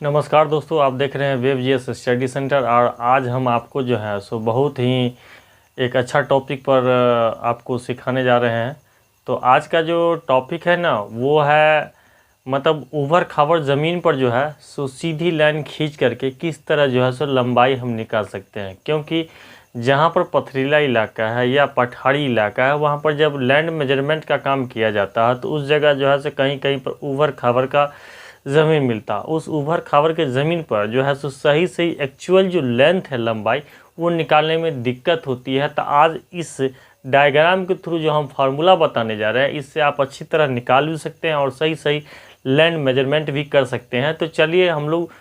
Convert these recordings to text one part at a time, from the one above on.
नमस्कार दोस्तों, आप देख रहे हैं वेब जीएस स्टडी सेंटर। और आज हम आपको जो है सो बहुत ही एक अच्छा टॉपिक पर आपको सिखाने जा रहे हैं। तो आज का जो टॉपिक है ना वो है मतलब ऊबड़ खाबड़ ज़मीन पर जो है सो सीधी लाइन खींच करके किस तरह जो है सो लंबाई हम निकाल सकते हैं। क्योंकि जहाँ पर पथरीला इलाका है या पठारी इलाका है वहाँ पर जब लैंड मेजरमेंट का काम किया जाता है तो उस जगह जो है सो कहीं कहीं पर ऊबड़ खाबड़ का ज़मीन मिलता। उस ऊबड़ खाबड़ के ज़मीन पर जो है सो सही सही एक्चुअल जो लेंथ है लंबाई वो निकालने में दिक्कत होती है। तो आज इस डायग्राम के थ्रू जो हम फार्मूला बताने जा रहे हैं इससे आप अच्छी तरह निकाल भी सकते हैं और सही सही लैंड मेजरमेंट भी कर सकते हैं। तो चलिए हम लोग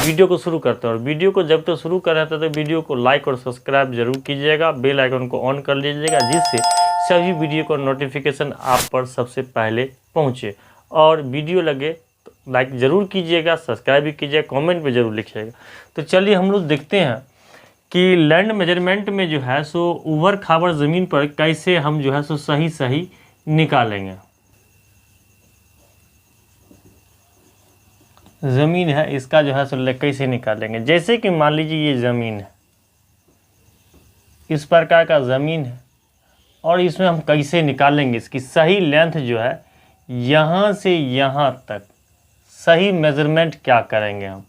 वीडियो को शुरू करते हैं। और वीडियो को जब तक शुरू कर रहे थे तो वीडियो को लाइक और सब्सक्राइब जरूर कीजिएगा, बेल आइकन को ऑन कर लीजिएगा जिससे सभी वीडियो का नोटिफिकेशन आप पर सबसे पहले पहुँचे। और वीडियो लगे तो लाइक ज़रूर कीजिएगा, सब्सक्राइब भी कीजिएगा, कमेंट में ज़रूर लिखिएगा। तो चलिए हम लोग देखते हैं कि लैंड मेजरमेंट में जो है सो ऊबड़ खाबड़ ज़मीन पर कैसे हम जो है सो सही सही निकालेंगे। ज़मीन है इसका जो है सो कैसे निकालेंगे। जैसे कि मान लीजिए ये ज़मीन है, इस प्रकार का ज़मीन है और इसमें हम कैसे निकालेंगे इसकी सही लेंथ जो है यहाँ से यहाँ तक सही मेज़रमेंट क्या करेंगे हम।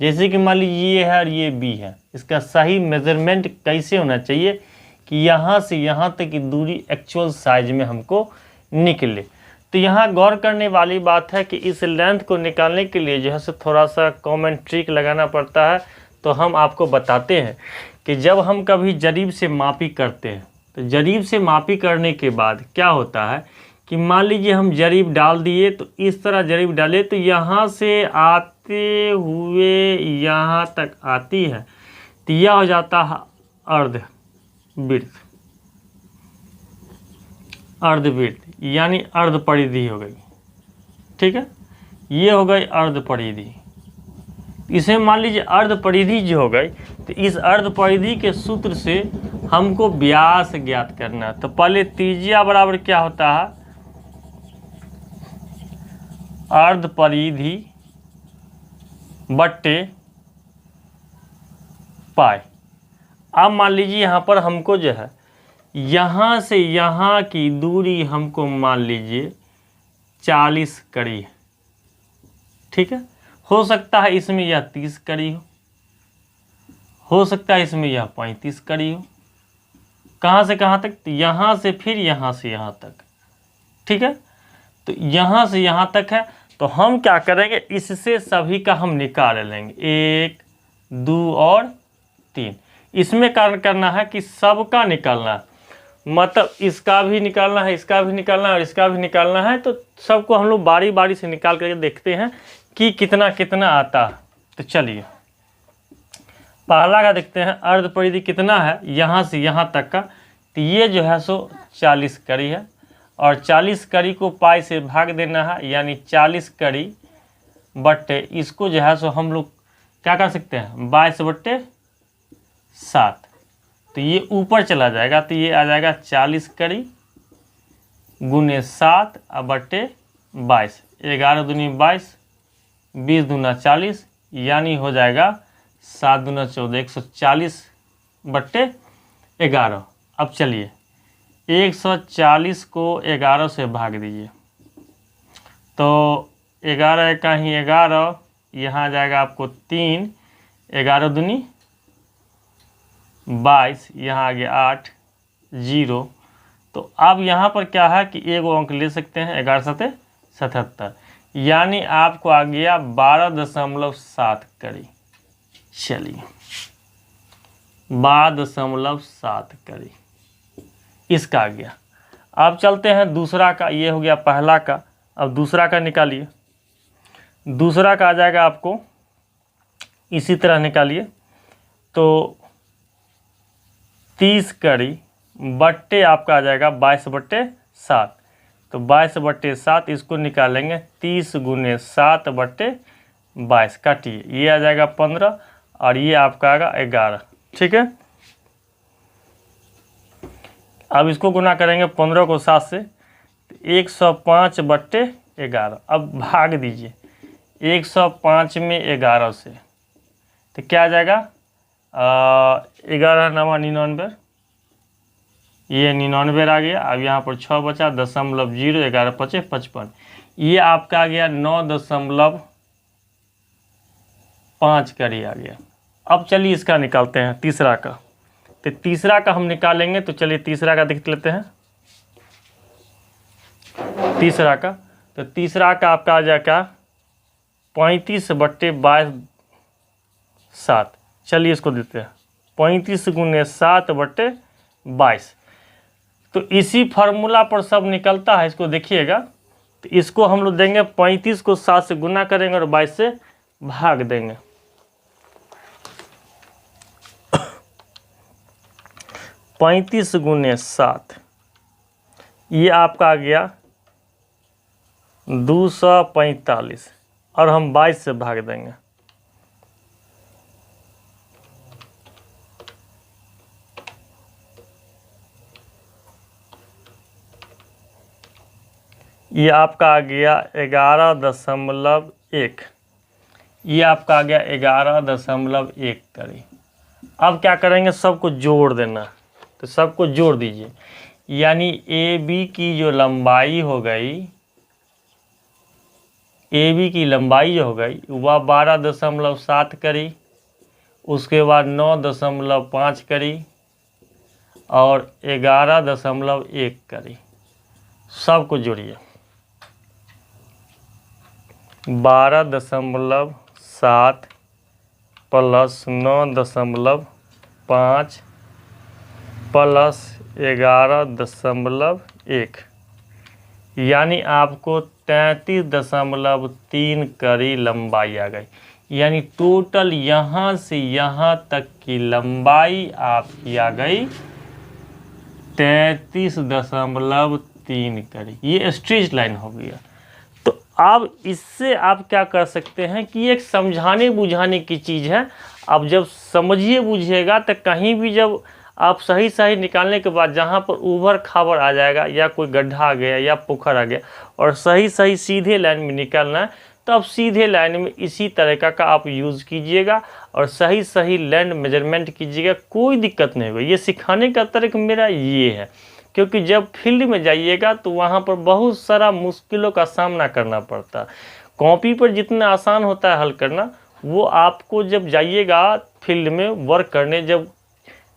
जैसे कि मान लीजिए ये है और ये बी है, इसका सही मेज़रमेंट कैसे होना चाहिए कि यहाँ से यहाँ तक की दूरी एक्चुअल साइज में हमको निकले। तो यहाँ गौर करने वाली बात है कि इस लेंथ को निकालने के लिए जो है सो थोड़ा सा कॉमन ट्रिक लगाना पड़ता है। तो हम आपको बताते हैं कि जब हम कभी जरीब से मापी करते हैं तो जरीब से मापी करने के बाद क्या होता है कि मान लीजिए हम जरीब डाल दिए, तो इस तरह जरीब डाले तो यहाँ से आते हुए यहाँ तक आती है तो यह हो जाता है अर्ध वृत्त यानी अर्ध परिधि हो गई। ठीक है, ये हो गई अर्ध परिधि। इसे मान लीजिए अर्ध परिधि जो हो गई तो इस अर्ध परिधि के सूत्र से हमको व्यास ज्ञात करना है। तो पहले त्रिज्या बराबर क्या होता है, अर्ध परिधि बट्टे पाई। अब मान लीजिए यहाँ पर हमको जो है यहाँ से यहाँ की दूरी हमको मान लीजिए 40 कड़ी है। ठीक है, हो सकता है इसमें यह 30 कड़ी हो सकता है इसमें यह 35 कड़ी हो। कहाँ से कहाँ तक, तो यहाँ से फिर यहाँ से यहाँ तक। ठीक है, तो यहाँ से यहाँ तक है। तो हम क्या करेंगे, इससे सभी का हम निकाल लेंगे 1 2 और 3। इसमें कार्य करना है कि सबका निकालना है, मतलब इसका भी निकालना है, इसका भी निकालना है और इसका भी निकालना है। तो सबको हम लोग बारी बारी से निकाल करके देखते हैं कि कितना कितना आता है। तो चलिए पहला का देखते हैं, अर्ध परिधि कितना है यहाँ से यहाँ तक का। तो ये जो है सो 40 कड़ी है और 40 कड़ी को पाई से भाग देना है, यानी 40 कड़ी बट्टे इसको जो है सो हम लोग क्या कर सकते हैं 22/7। तो ये ऊपर चला जाएगा तो ये आ जाएगा 40 कड़ी गुने 7 बट्टे 22। 11 दूनी 22, 20 दूना 40, यानी हो जाएगा 7 दूना 14, 140/11। अब चलिए 140 को 11 से भाग दीजिए तो 11 का ही 11, यहाँ आ जाएगा आपको 3, 11 दूनी 22, यहाँ आ गया 8, 0। तो अब यहाँ पर क्या है कि एक अंक ले सकते हैं, 11×7 = 77, यानी आपको आ गया 12.7 कड़ी। चलिए 12.7 कड़ी इसका आ गया। अब चलते हैं दूसरा का, ये हो गया पहला का। अब दूसरा का निकालिए। दूसरा का आ जाएगा आपको इसी तरह निकालिए तो 30 कड़ी बट्टे आपका आ जाएगा 22/7। तो 22/7 इसको निकालेंगे 30 गुने 7/22 काटिए, ये आ जाएगा 15 और ये आपका आएगा 11। ठीक है, अब इसको गुना करेंगे 15 को 7 से, 105/11। अब भाग दीजिए, 105 में 11 से, तो क्या आ जाएगा 11 नवा 99, ये 99 आ गया। अब यहाँ पर 6 बचा, 0.0, 11 5 55, ये आपका आ गया 9.5 करी आ गया। अब चलिए इसका निकालते हैं तीसरा का। तो तीसरा का हम निकालेंगे, तो चलिए तीसरा का देख लेते हैं। तीसरा का, तो तीसरा का आपका आ जाएगा 35/22/7। चलिए इसको देते हैं 35 × 7/22। तो इसी फार्मूला पर सब निकलता है, इसको देखिएगा। तो इसको हम लोग देंगे 35 को 7 से गुना करेंगे और 22 से भाग देंगे। 35 × 7, ये आपका आ गया 245 और हम 22 से भाग देंगे। ये आपका आ गया 11.1, ये आपका आ गया 11.1 करी। अब क्या करेंगे, सबको जोड़ देना। तो सबको जोड़ दीजिए, यानी ए बी की जो लंबाई हो गई, ए बी की लंबाई जो हो गई वह 12.7 करी, उसके बाद 9.5 करी और 11.1 करी। सबको जोड़िए, 12.7 प्लस 9.5 प्लस 11.1, यानी आपको 33.3 करी लंबाई आ गई। यानी टोटल यहाँ से यहाँ तक की लंबाई आपकी आ गई 33.3 करी। ये स्ट्रेट लाइन हो गया। तो अब इससे आप क्या कर सकते हैं कि एक समझाने बुझाने की चीज़ है। अब जब समझिए बुझिएगा तो कहीं भी जब आप सही सही निकालने के बाद जहाँ पर उभर खाबर आ जाएगा या कोई गड्ढा आ गया या पोखर आ गया और सही सही सीधे लाइन में निकालना है, तो आप सीधे लाइन में इसी तरीका का आप यूज़ कीजिएगा और सही सही लैंड मेजरमेंट कीजिएगा, कोई दिक्कत नहीं होगी। ये सिखाने का तरीका मेरा ये है, क्योंकि जब फील्ड में जाइएगा तो वहाँ पर बहुत सारा मुश्किलों का सामना करना पड़ता है। कॉपी पर जितना आसान होता है हल करना, वो आपको जब जाइएगा फील्ड में वर्क करने, जब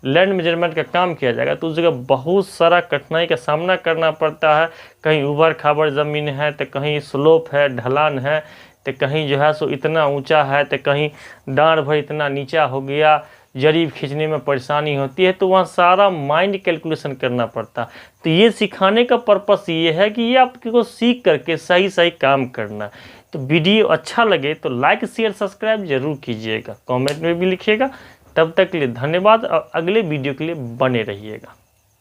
लैंड मेजरमेंट का काम किया जाएगा तो उस जगह बहुत सारा कठिनाई का सामना करना पड़ता है। कहीं उबड़ खाबड़ ज़मीन है, तो कहीं स्लोप है, ढलान है, तो कहीं जो है सो इतना ऊंचा है, तो कहीं डांड भर इतना नीचा हो गया, जरीब खींचने में परेशानी होती है, तो वहाँ सारा माइंड कैलकुलेशन करना पड़ता है। तो ये सिखाने का पर्पस ये है कि ये आपको सीख करके सही सही काम करना। तो वीडियो अच्छा लगे तो लाइक शेयर सब्सक्राइब जरूर कीजिएगा, कमेंट में भी लिखिएगा। तब तक के लिए धन्यवाद और अगले वीडियो के लिए बने रहिएगा।